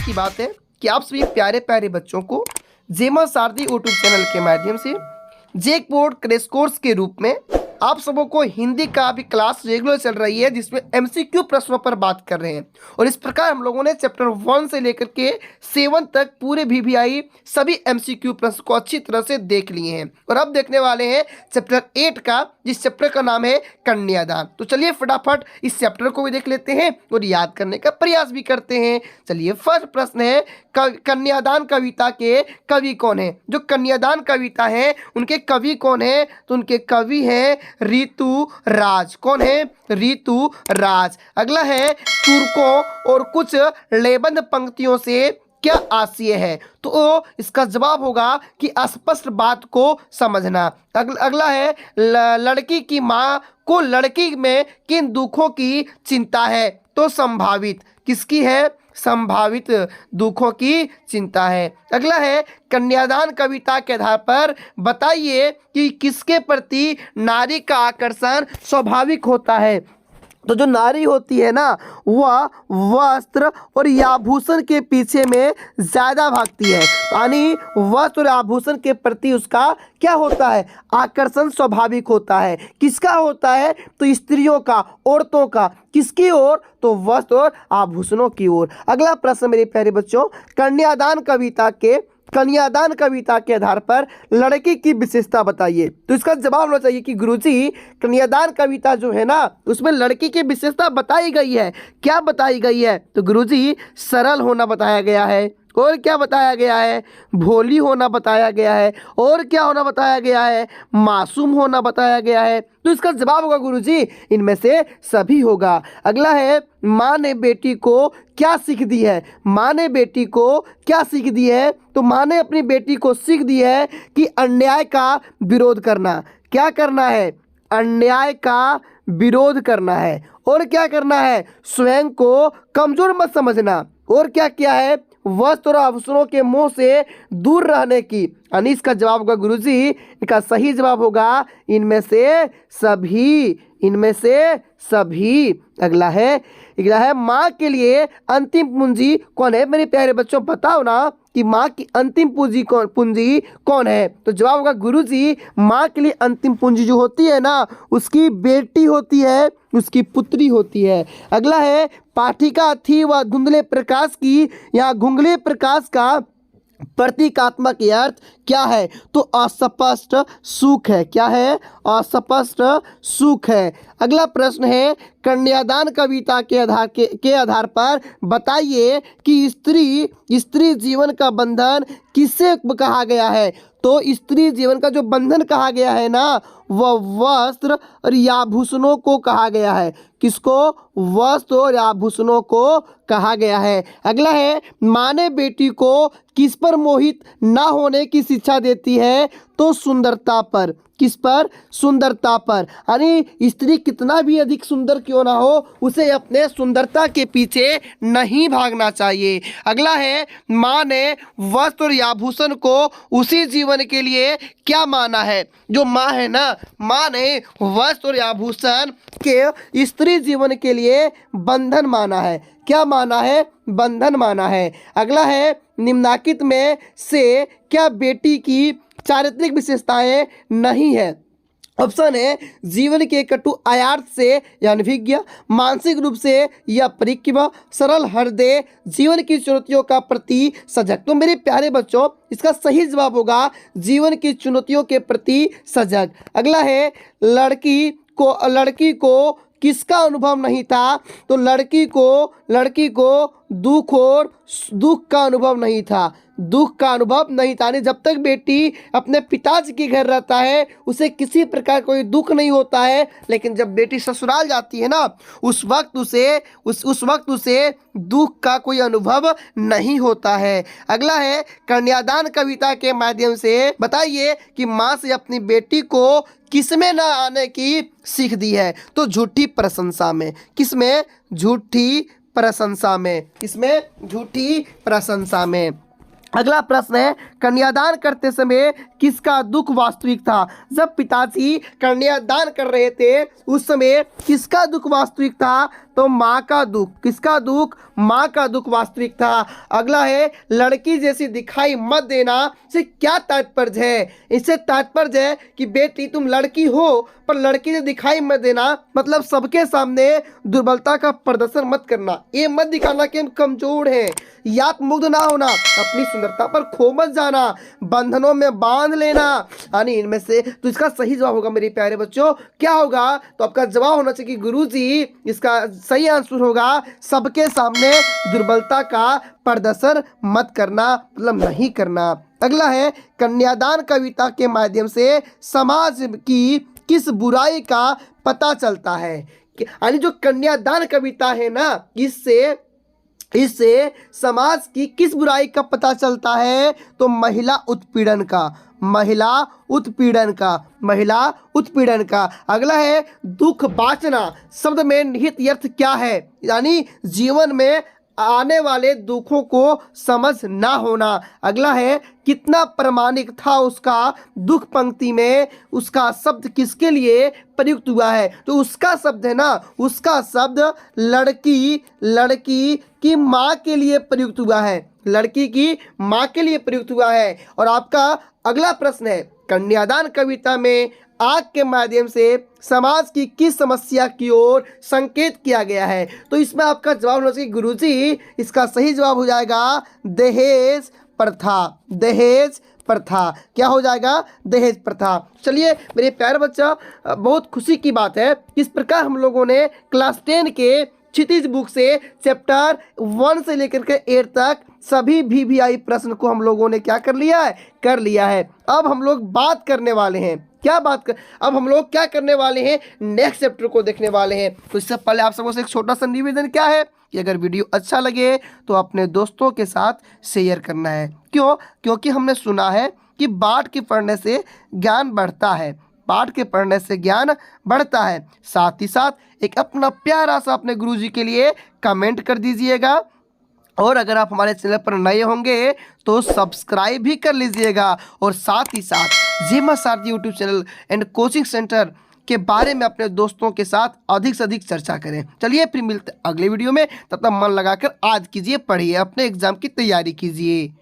की बात है कि आप सभी प्यारे प्यारे बच्चों को जेमा सारथी यूट्यूब चैनल के माध्यम से जेक बोर्ड क्रैश कोर्स के रूप में आप सबों को हिंदी का भी क्लास रेगुलर चल रही है, जिसमें एमसीक्यू प्रश्नों पर बात कर रहे हैं। और इस प्रकार हम लोगों ने चैप्टर 1 से लेकर के 7 तक पूरे VVI सभी एमसीक्यू प्रश्न को अच्छी तरह से देख लिए हैं। और अब देखने वाले हैं चैप्टर 8 का, जिस चैप्टर का नाम है कन्यादान। तो चलिए फटाफट इस चैप्टर को भी देख लेते हैं और याद करने का प्रयास भी करते हैं। चलिए फर्स्ट प्रश्न है, कन्यादान कविता के कवि कौन है? जो कन्यादान कविता है उनके कवि कौन है? तो उनके कवि हैं ऋतु राज। कौन है? ऋतु राज। अगला है, तुर्कों और कुछ लेबंद पंक्तियों से क्या आशय है? तो इसका जवाब होगा कि अस्पष्ट बात को समझना। अगला है, लड़की की माँ को लड़की में किन दुखों की चिंता है? तो संभावित। किसकी है? संभावित दुखों की चिंता है। अगला है, कन्यादान कविता के आधार पर बताइए कि किसके प्रति नारी का आकर्षण स्वाभाविक होता है? तो जो नारी होती है ना, वह वस्त्र और आभूषण के पीछे में ज़्यादा भागती है, यानी वस्त्र और आभूषण के प्रति उसका क्या होता है? आकर्षण स्वाभाविक होता है। किसका होता है? तो स्त्रियों का, औरतों का। किसकी ओर? तो वस्त्र और आभूषणों की ओर। अगला प्रश्न मेरे प्यारे बच्चों, कन्यादान कविता के आधार पर लड़की की विशेषता बताइए। तो इसका जवाब होना चाहिए कि गुरुजी, कन्यादान कविता जो है ना, उसमें लड़की की विशेषता बताई गई है। क्या बताई गई है? तो गुरुजी, सरल होना बताया गया है। और क्या बताया गया है? भोली होना बताया गया है। और क्या होना बताया गया है? मासूम होना बताया गया है। तो इसका जवाब होगा गुरुजी, इनमें से सभी होगा। अगला है, माँ ने बेटी को क्या सीख दी है? माँ ने बेटी को क्या सीख दी है? तो माँ ने अपनी बेटी को सीख दी है कि अन्याय का विरोध करना। क्या करना है? अन्याय का विरोध करना है। और क्या करना है? स्वयं को कमजोर मत समझना। और क्या किया है? वस्त्र और आभूषणों के मोह से दूर रहने की। यानी इसका जवाब होगा गुरुजी, इसका सही जवाब होगा इनमें से सभी। इनमें से सभी। अगला है, माँ के लिए अंतिम पूंजी कौन है? मेरे प्यारे बच्चों, बताओ ना कि माँ की अंतिम पूंजी कौन है? तो जवाब होगा गुरुजी, माँ के लिए अंतिम पूंजी जो होती है ना, उसकी बेटी होती है, उसकी पुत्री होती है। अगला है, पाठिका थी वह धुंधले प्रकाश की, या घुंघले प्रकाश का प्रतीकात्मक अर्थ क्या है? तो अस्पष्ट सुख है। क्या है? अस्पष्ट सुख है। अगला प्रश्न है, कन्यादान कविता के आधार पर बताइए कि स्त्री जीवन का बंधन किसे कहा गया है? तो स्त्री जीवन का जो बंधन कहा गया है ना, वह वस्त्र और आभूषणों को कहा गया है। किसको? वस्त्र और आभूषणों को कहा गया है। अगला है, माँ ने बेटी को किस पर मोहित ना होने की शिक्षा देती है? तो सुंदरता पर। किस पर? सुंदरता पर। यानी स्त्री कितना भी अधिक सुंदर क्यों ना हो, उसे अपने सुंदरता के पीछे नहीं भागना चाहिए। अगला है, माँ ने वस्त्र और आभूषण को उसी जीवन के लिए क्या माना है? जो माँ है ना, माँ ने वस्त्र और आभूषण के स्त्री जीवन के लिए बंधन माना है। क्या माना है? बंधन माना है। अगला है, निम्नलिखित में से क्या बेटी की चारित्रिक विशेषताएं नहीं है? ऑप्शन है, जीवन के कटु आयार्थ से या अनभिज्ञ, मानसिक रूप से या परिक्व, सरल हृदय, जीवन की चुनौतियों का प्रति सजग। तो मेरे प्यारे बच्चों, इसका सही जवाब होगा जीवन की चुनौतियों के प्रति सजग। अगला है, लड़की को किसका अनुभव नहीं था? तो लड़की को दुख का अनुभव नहीं था। दुख का अनुभव नहीं था। जब तक बेटी अपने पिताजी के घर रहता है, उसे किसी प्रकार कोई दुख नहीं होता है, लेकिन जब बेटी ससुराल जाती है ना, उस वक्त उसे दुख का कोई अनुभव नहीं होता है। अगला है, कन्यादान कविता के माध्यम से बताइए कि माँ से अपनी बेटी को किसमें न आने की सीख दी है? तो झूठी प्रशंसा में। किसमें? झूठी प्रशंसा में। किसमें? झूठी प्रशंसा में। अगला प्रश्न है, कन्यादान करते समय किसका दुख वास्तविक था? जब पिताजी कन्यादान कर रहे थे उस समय किसका दुख वास्तविक था? तो माँ का दुख। किसका दुख? माँ का दुख वास्तविक था। अगला है लड़की जैसी दिखाई मत देना से क्या तात्पर्य है? इससे तात्पर्य है कि बेटी तुम लड़की हो पर लड़की से दिखाई मत देना, मतलब सबके सामने दुर्बलता का प्रदर्शन मत करना, ये मत दिखाना कि हम कमजोर हैं, आत्ममुग्ध ना होना, अपनी सुंदरता पर खो मत जाना, बंधनों में बांध लेना, यानी इनमें से। तो इसका सही जवाब होगा मेरे प्यारे बच्चों, क्या होगा? तो आपका जवाब होना चाहिए कि गुरुजी, इसका सही आंसर होगा सबके सामने दुर्बलता का प्रदर्शन मत करना, मतलब नहीं करना। अगला है कन्यादान कविता के माध्यम से समाज की किस बुराई का पता चलता है? यानी जो कन्यादान कविता है ना, इससे समाज की किस बुराई का पता चलता है? तो महिला उत्पीड़न का, महिला उत्पीड़न का, महिला उत्पीड़न का। अगला है दुख बांचना शब्द में निहित अर्थ क्या है? यानी जीवन में आने वाले दुखों को समझ ना होना। अगला है कितना प्रामाणिक था उसका दुख पंक्ति में, उसका शब्द किसके लिए प्रयुक्त हुआ है? तो उसका शब्द है ना, उसका शब्द लड़की की माँ के लिए प्रयुक्त हुआ है, लड़की की माँ के लिए प्रयुक्त हुआ है। और आपका अगला प्रश्न है कन्यादान कविता में आग के माध्यम से समाज की किस समस्या की ओर संकेत किया गया है? तो इसमें आपका जवाब होना चाहिए गुरुजी, इसका सही जवाब हो जाएगा दहेज प्रथा। दहेज प्रथा क्या हो जाएगा? दहेज प्रथा। चलिए मेरे प्यारे बच्चा, बहुत खुशी की बात है, इस प्रकार हम लोगों ने क्लास 10 के क्षितिज बुक से चैप्टर 1 से लेकर के 8 तक सभी VVI प्रश्न को हम लोगों ने क्या कर लिया है? कर लिया है। अब हम लोग बात करने वाले हैं, अब हम लोग क्या करने वाले हैं? नेक्स्ट चैप्टर को देखने वाले हैं। तो इससे पहले आप सबको से एक छोटा सा निवेदन क्या है कि अगर वीडियो अच्छा लगे तो अपने दोस्तों के साथ शेयर करना है। क्यों? क्योंकि हमने सुना है कि बांट के पढ़ने से ज्ञान बढ़ता है, पाठ के पढ़ने से ज्ञान बढ़ता है। साथ ही साथ एक अपना प्यारा सा अपने गुरुजी के लिए कमेंट कर दीजिएगा, और अगर आप हमारे चैनल पर नए होंगे तो सब्सक्राइब भी कर लीजिएगा, और साथ ही साथ जेमा सारथी YouTube channel and coaching centre के बारे में अपने दोस्तों के साथ अधिक से अधिक चर्चा करें। चलिए फिर मिलते अगले वीडियो में, तब तक मन लगाकर आज कीजिए, पढ़िए, अपने एग्जाम की तैयारी कीजिए।